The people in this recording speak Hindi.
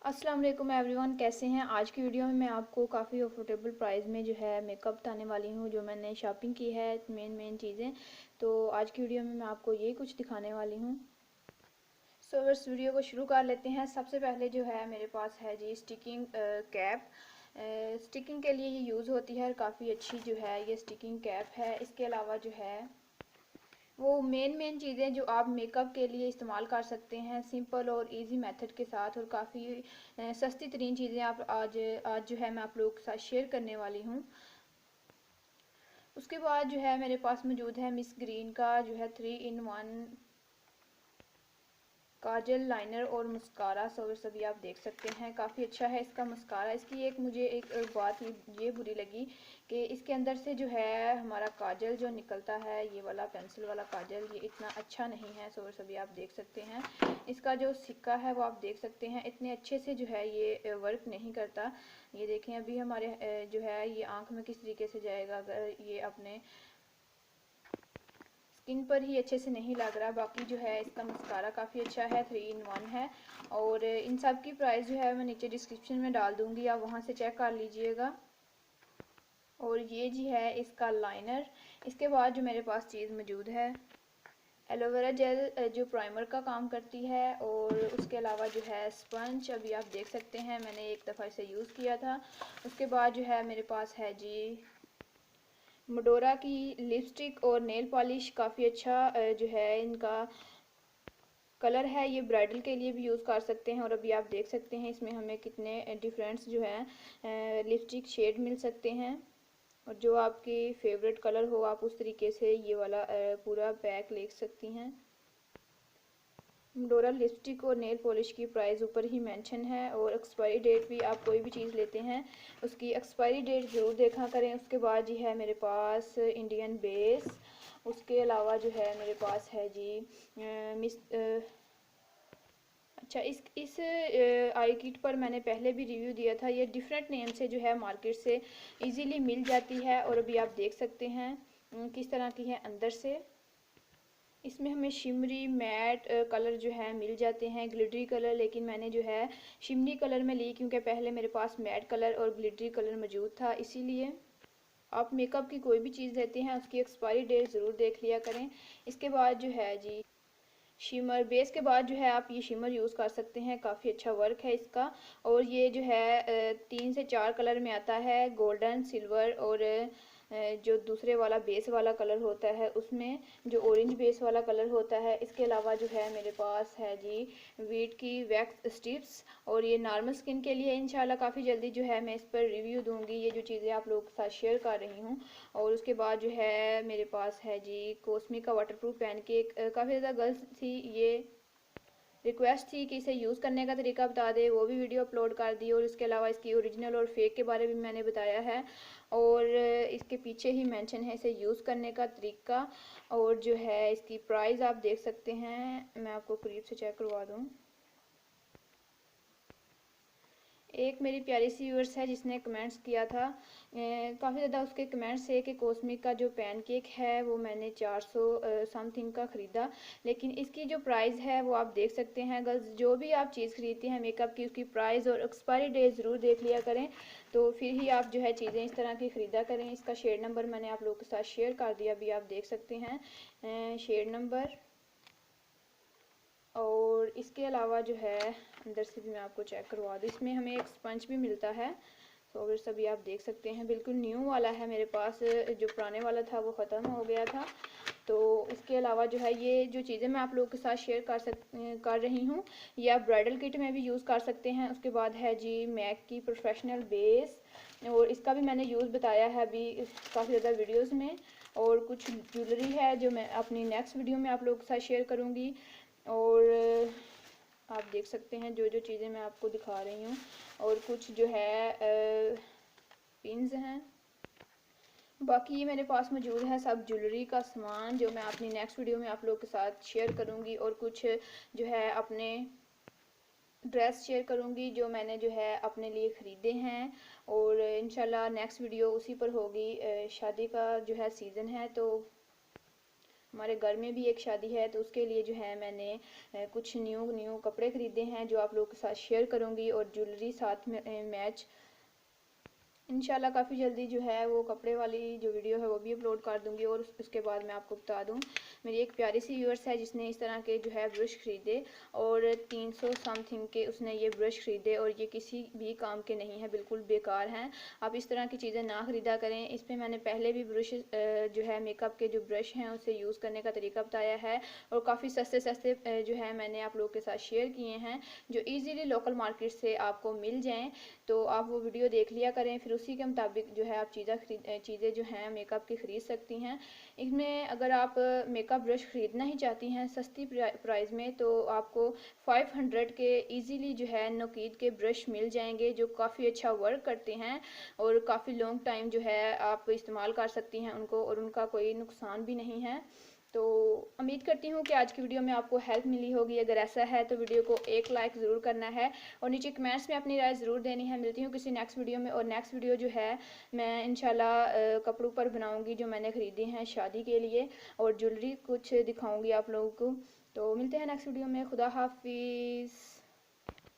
अस्सलाम वालेकुम एवरीवन, कैसे हैं। आज की वीडियो में मैं आपको काफ़ी अफोर्डेबल प्राइस में जो है मेकअप बताने वाली हूँ, जो मैंने शॉपिंग की है मेन चीज़ें। तो आज की वीडियो में मैं आपको यही कुछ दिखाने वाली हूँ। सो इस वीडियो को शुरू कर लेते हैं। सबसे पहले जो है मेरे पास है जी स्टिकिंग कैप। स्टिकिंग के लिए ये यूज़ होती है, काफ़ी अच्छी जो है ये स्टिकिंग कैप है। इसके अलावा जो है वो मेन चीज़ें जो आप मेकअप के लिए इस्तेमाल कर सकते हैं सिंपल और इजी मेथड के साथ, और काफ़ी सस्ती तरीन चीज़ें आप आज आज जो है मैं आप लोगों के साथ शेयर करने वाली हूँ। उसके बाद जो है मेरे पास मौजूद है मिस ग्रीन का जो है 3 in 1 काजल, लाइनर और मस्कारा। सभी आप देख सकते हैं, काफ़ी अच्छा है इसका मस्कारा। इसकी मुझे एक बात ये बुरी लगी कि इसके अंदर से जो है हमारा काजल जो निकलता है, ये वाला पेंसिल वाला काजल, ये इतना अच्छा नहीं है। सभी आप देख सकते हैं, इसका जो सिक्का है वो आप देख सकते हैं, इतने अच्छे से जो है ये वर्क नहीं करता। ये देखें अभी हमारे जो है ये आँख में किस तरीके से जाएगा, अगर ये अपने स्किन पर ही अच्छे से नहीं लग रहा। बाकी जो है इसका मस्कारा काफ़ी अच्छा है, 3 in 1 है। और इन सब की प्राइस जो है मैं नीचे डिस्क्रिप्शन में डाल दूँगी, आप वहाँ से चेक कर लीजिएगा। और ये जी है इसका लाइनर। इसके बाद जो मेरे पास चीज़ मौजूद है एलोवेरा जेल, जो प्राइमर का काम करती है। और उसके अलावा जो है स्पंज, अभी आप देख सकते हैं मैंने एक दफ़ा इसे यूज़ किया था। उसके बाद जो है मेरे पास है जी मोडोरा की लिपस्टिक और नेल पॉलिश। काफ़ी अच्छा जो है इनका कलर है, ये ब्राइडल के लिए भी यूज़ कर सकते हैं। और अभी आप देख सकते हैं इसमें हमें कितने डिफरेंट्स जो है लिपस्टिक शेड मिल सकते हैं। और जो आपकी फेवरेट कलर हो आप उस तरीके से ये वाला पूरा पैक ले सकती हैं। डोरा लिपस्टिक और नेल पॉलिश की प्राइस ऊपर ही मेंशन है। और एक्सपायरी डेट भी, आप कोई भी चीज़ लेते हैं उसकी एक्सपायरी डेट ज़रूर देखा करें। उसके बाद जी है मेरे पास इंडियन बेस। उसके अलावा जो है मेरे पास है जी मिस अच्छा, इस आई किट पर मैंने पहले भी रिव्यू दिया था। ये डिफरेंट नेम से जो है मार्केट से इजीली मिल जाती है। और अभी आप देख सकते हैं किस तरह की है अंदर से। इसमें हमें शिमरी मैट कलर जो है मिल जाते हैं, ग्लिटरी कलर, लेकिन मैंने जो है शिमरी कलर में ली क्योंकि पहले मेरे पास मैट कलर और ग्लिटरी कलर मौजूद था। इसीलिए आप मेकअप की कोई भी चीज़ लेते हैं उसकी एक्सपायरी डेट ज़रूर देख लिया करें। इसके बाद जो है जी शिमर बेस के बाद जो है आप ये शिमर यूज़ कर सकते हैं, काफ़ी अच्छा वर्क है इसका। और ये जो है 3 से 4 कलर में आता है, गोल्डन, सिल्वर और जो दूसरे वाला बेस वाला कलर होता है उसमें जो ऑरेंज बेस वाला कलर होता है। इसके अलावा जो है मेरे पास है जी वीट की वैक्स स्ट्रिप्स। और ये नॉर्मल स्किन के लिए इंशाल्लाह काफ़ी जल्दी जो है मैं इस पर रिव्यू दूंगी, ये जो चीज़ें आप लोगों के साथ शेयर कर रही हूँ। और उसके बाद जो है मेरे पास है जी कॉस्मिक का वाटरप्रूफ पैनकेक। काफ़ी ज़्यादा गर्ल्स थी, ये रिक्वेस्ट थी कि इसे यूज़ करने का तरीका बता दे, वो भी वीडियो अपलोड कर दी। और इसके अलावा इसकी ओरिजिनल और फेक के बारे में मैंने बताया है। और इसके पीछे ही मेंशन है इसे यूज़ करने का तरीका। और जो है इसकी प्राइस आप देख सकते हैं, मैं आपको करीब से चेक करवा दूँ। एक मेरी प्यारी सी व्यूअर्स है जिसने कमेंट्स किया था, काफ़ी ज़्यादा उसके कमेंट्स है कि कॉस्मिक का जो पैनकेक है वो मैंने 400 समथिंग का ख़रीदा। लेकिन इसकी जो प्राइस है वो आप देख सकते हैं। गर्ल्स जो भी आप चीज़ खरीदते हैं मेकअप की, उसकी प्राइस और एक्सपायरी डेट ज़रूर देख लिया करें, तो फिर ही आप जो है चीज़ें इस तरह की ख़रीदा करें। इसका शेड नंबर मैंने आप लोगों के साथ शेयर कर दिया, अभी आप देख सकते हैं शेड नंबर। और इसके अलावा जो है अंदर से भी मैं आपको चेक करवा दूँ, इसमें हमें एक स्पंज भी मिलता है। तो फिर सभी आप देख सकते हैं, बिल्कुल न्यू वाला है मेरे पास, जो पुराने वाला था वो ख़त्म हो गया था। तो इसके अलावा जो है ये जो चीज़ें मैं आप लोगों के साथ शेयर कर रही हूँ, ये आप ब्राइडल किट में भी यूज़ कर सकते हैं। उसके बाद है जी मैक की प्रोफेशनल बेस, और इसका भी मैंने यूज़ बताया है अभी काफ़ी ज़्यादा वीडियोज़ में। और कुछ ज्वेलरी है जो मैं अपनी नेक्स्ट वीडियो में आप लोगों के साथ शेयर करूँगी। और आप देख सकते हैं जो जो चीज़ें मैं आपको दिखा रही हूँ। और कुछ जो है पिन्स हैं। बाकी ये मेरे पास मौजूद है सब ज्वेलरी का सामान, जो मैं अपनी नेक्स्ट वीडियो में आप लोगों के साथ शेयर करूँगी। और कुछ जो है अपने ड्रेस शेयर करूँगी जो मैंने जो है अपने लिए ख़रीदे हैं। और इंशाल्लाह नेक्स्ट वीडियो उसी पर होगी। शादी का जो है सीज़न है, तो हमारे घर में भी एक शादी है, तो उसके लिए जो है मैंने कुछ न्यू कपड़े ख़रीदे हैं जो आप लोगों के साथ शेयर करूँगी, और ज्वेलरी साथ में मैच। इंशाल्लाह काफ़ी जल्दी जो है वो कपड़े वाली जो वीडियो है वो भी अपलोड कर दूंगी। और उसके बाद मैं आपको बता दूं, मेरी एक प्यारी सी व्यूअर्स है जिसने इस तरह के जो है ब्रश ख़रीदे, और 300 समथिंग के उसने ये ब्रश ख़रीदे, और ये किसी भी काम के नहीं है, बिल्कुल बेकार हैं। आप इस तरह की चीज़ें ना ख़रीदा करें। इस पर मैंने पहले भी ब्रश जो है मेकअप के जो ब्रश हैं उसे यूज़ करने का तरीका बताया है, और काफ़ी सस्ते सस्ते जो है मैंने आप लोगों के साथ शेयर किए हैं जो ईज़िली लोकल मार्केट से आपको मिल जाएँ। तो आप वो वीडियो देख लिया करें, फिर उसी के मुताबिक जो है आप चीज़ें जो हैं मेकअप की ख़रीद सकती हैं। इसमें अगर आप मेकअप ब्रश ख़रीदना ही चाहती हैं सस्ती प्राइस में, तो आपको 500 के इजीली जो है नोकीद के ब्रश मिल जाएंगे जो काफ़ी अच्छा वर्क करते हैं, और काफ़ी लॉन्ग टाइम जो है आप इस्तेमाल कर सकती हैं उनको, और उनका कोई नुकसान भी नहीं है। तो उम्मीद करती हूँ कि आज की वीडियो में आपको हेल्प मिली होगी। अगर ऐसा है तो वीडियो को एक लाइक ज़रूर करना है, और नीचे कमेंट्स में अपनी राय ज़रूर देनी है। मिलती हूँ किसी नेक्स्ट वीडियो में, और नेक्स्ट वीडियो जो है मैं इंशाल्लाह कपड़ों पर बनाऊँगी जो मैंने ख़रीदे हैं शादी के लिए, और ज्वेलरी कुछ दिखाऊँगी आप लोगों को। तो मिलते हैं नेक्स्ट वीडियो में। खुदा हाफिज़।